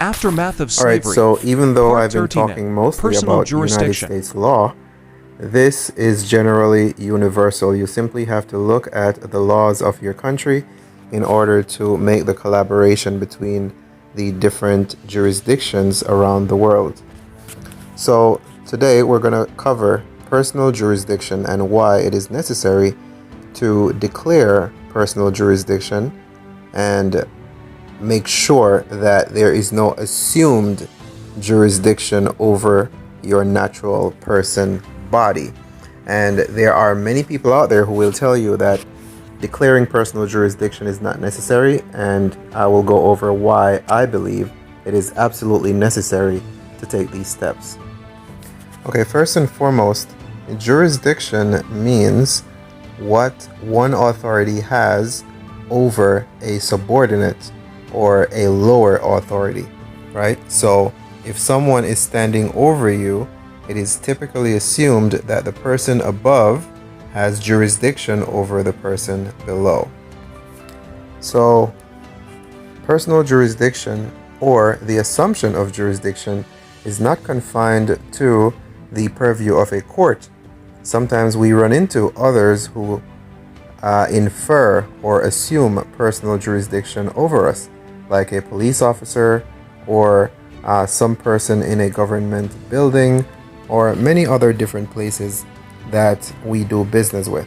Aftermath of Alright, slavery. so even though Part I've been 13A, talking mostly personal about United jurisdiction. States law, this is generally universal. You simply have to look at the laws of your country in order to make the collaboration between the different jurisdictions around the world. So today we're going to cover personal jurisdiction and why it is necessary to declare personal jurisdiction and make sure that there is no assumed jurisdiction over your natural person body. And there are many people out there who will tell you that declaring personal jurisdiction is not necessary, and I will go over why I believe it is absolutely necessary to take these steps. Okay, first and foremost, jurisdiction means what one authority has over a subordinate or a lower authority, right? So if someone is standing over you, it is typically assumed that the person above has jurisdiction over the person below. So personal jurisdiction, or the assumption of jurisdiction, is not confined to the purview of a court. Sometimes we run into others who infer or assume personal jurisdiction over us, like a police officer or some person in a government building or many other different places that we do business with.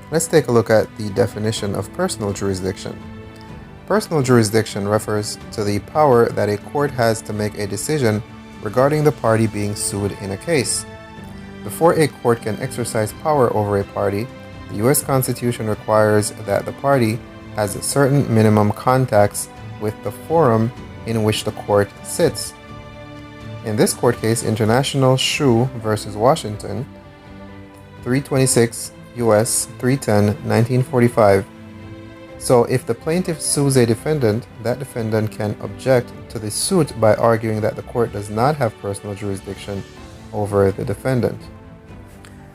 Let's take a look at the definition of personal jurisdiction. Personal jurisdiction refers to the power that a court has to make a decision regarding the party being sued in a case. Before a court can exercise power over a party, the U.S. Constitution requires that the party has certain minimum contacts with the forum in which the court sits. In this court case, International Shoe versus Washington, 326 U.S. 310, 1945. So if the plaintiff sues a defendant, that defendant can object to the suit by arguing that the court does not have personal jurisdiction over the defendant.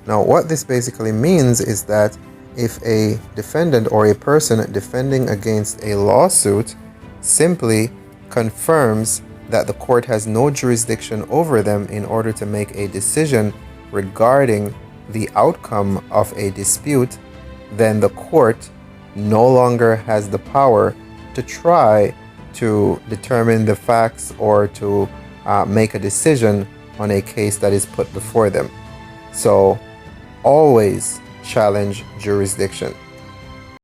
Now, what this basically means is that if a defendant or a person defending against a lawsuit simply confirms that the court has no jurisdiction over them in order to make a decision regarding the outcome of a dispute, then the court no longer has the power to try to determine the facts or to make a decision on a case that is put before them. So always challenge jurisdiction.